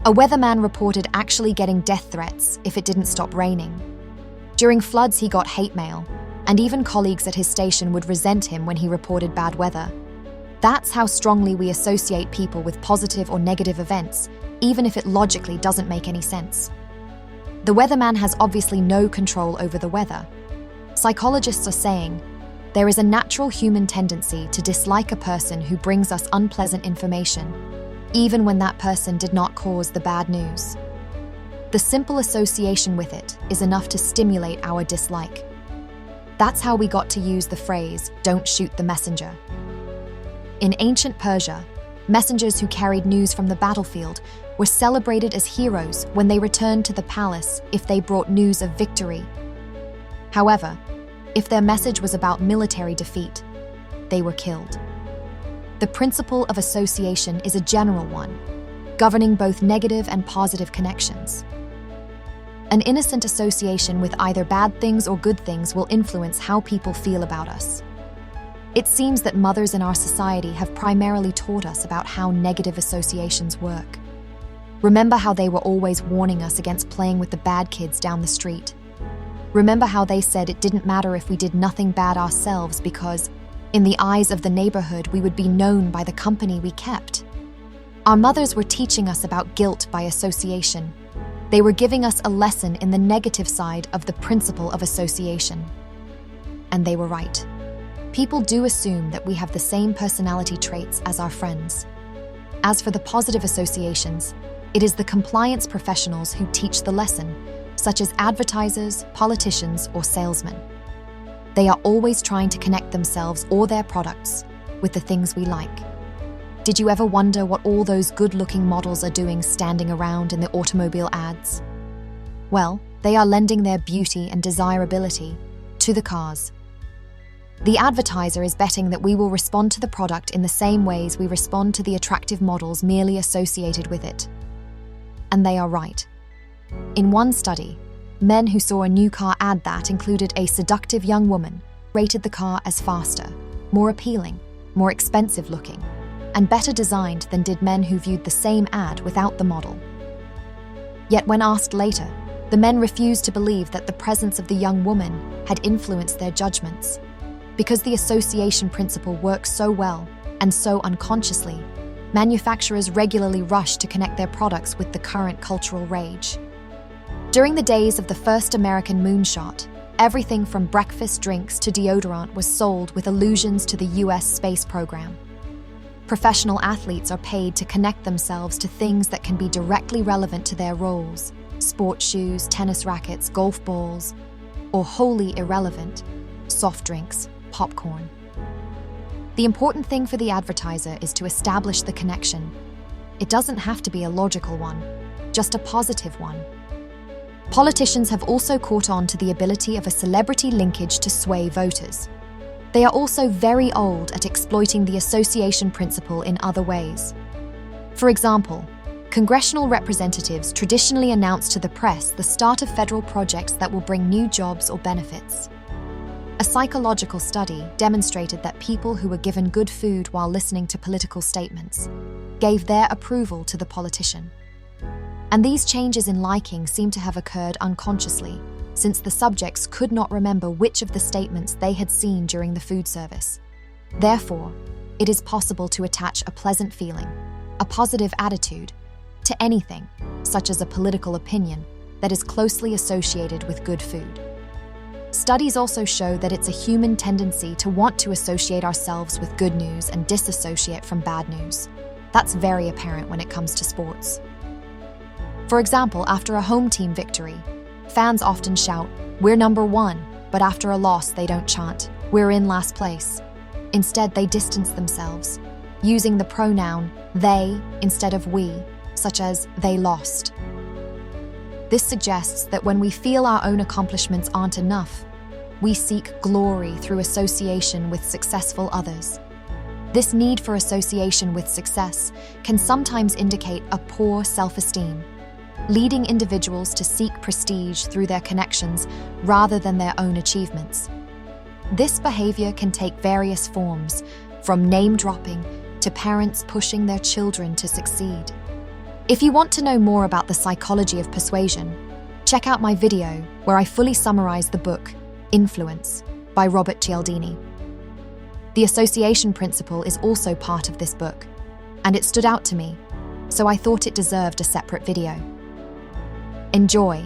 A weatherman reported actually getting death threats if it didn't stop raining. During floods, he got hate mail, and even colleagues at his station would resent him when he reported bad weather. That's how strongly we associate people with positive or negative events, even if it logically doesn't make any sense. The weatherman has obviously no control over the weather. Psychologists are saying there is a natural human tendency to dislike a person who brings us unpleasant information, even when that person did not cause the bad news. The simple association with it is enough to stimulate our dislike. That's how we got to use the phrase, "don't shoot the messenger." In ancient Persia, messengers who carried news from the battlefield were celebrated as heroes when they returned to the palace if they brought news of victory. However, if their message was about military defeat, they were killed. The principle of association is a general one, governing both negative and positive connections. An innocent association with either bad things or good things will influence how people feel about us. It seems that mothers in our society have primarily taught us about how negative associations work. Remember how they were always warning us against playing with the bad kids down the street. Remember how they said it didn't matter if we did nothing bad ourselves because, in the eyes of the neighborhood, we would be known by the company we kept. Our mothers were teaching us about guilt by association. They were giving us a lesson in the negative side of the principle of association. And they were right. People do assume that we have the same personality traits as our friends. As for the positive associations, it is the compliance professionals who teach the lesson, such as advertisers, politicians, or salesmen. They are always trying to connect themselves or their products with the things we like. Did you ever wonder what all those good-looking models are doing standing around in the automobile ads? Well, they are lending their beauty and desirability to the cars. The advertiser is betting that we will respond to the product in the same ways we respond to the attractive models merely associated with it. And they are right. In one study, men who saw a new car ad that included a seductive young woman rated the car as faster, more appealing, more expensive looking, and better designed than did men who viewed the same ad without the model. Yet when asked later, the men refused to believe that the presence of the young woman had influenced their judgments. Because the association principle works so well and so unconsciously, manufacturers regularly rush to connect their products with the current cultural rage. During the days of the first American moonshot, everything from breakfast drinks to deodorant was sold with allusions to the US space program. Professional athletes are paid to connect themselves to things that can be directly relevant to their roles: sports shoes, tennis rackets, golf balls, or wholly irrelevant: soft drinks, popcorn. The important thing for the advertiser is to establish the connection. It doesn't have to be a logical one, just a positive one. Politicians have also caught on to the ability of a celebrity linkage to sway voters. They are also very old at exploiting the association principle in other ways. For example, congressional representatives traditionally announce to the press the start of federal projects that will bring new jobs or benefits. A psychological study demonstrated that people who were given good food while listening to political statements gave their approval to the politician. And these changes in liking seem to have occurred unconsciously, since the subjects could not remember which of the statements they had seen during the food service. Therefore, it is possible to attach a pleasant feeling, a positive attitude, to anything, such as a political opinion, that is closely associated with good food. Studies also show that it's a human tendency to want to associate ourselves with good news and disassociate from bad news. That's very apparent when it comes to sports. For example, after a home team victory, fans often shout, "We're number one," but after a loss they don't chant, "We're in last place." Instead, they distance themselves, using the pronoun they instead of we, such as "they lost." This suggests that when we feel our own accomplishments aren't enough, we seek glory through association with successful others. This need for association with success can sometimes indicate a poor self-esteem, leading individuals to seek prestige through their connections rather than their own achievements. This behavior can take various forms, from name-dropping to parents pushing their children to succeed. If you want to know more about the psychology of persuasion, check out my video where I fully summarize the book Influence by Robert Cialdini. The association principle is also part of this book, and it stood out to me, so I thought it deserved a separate video. Enjoy!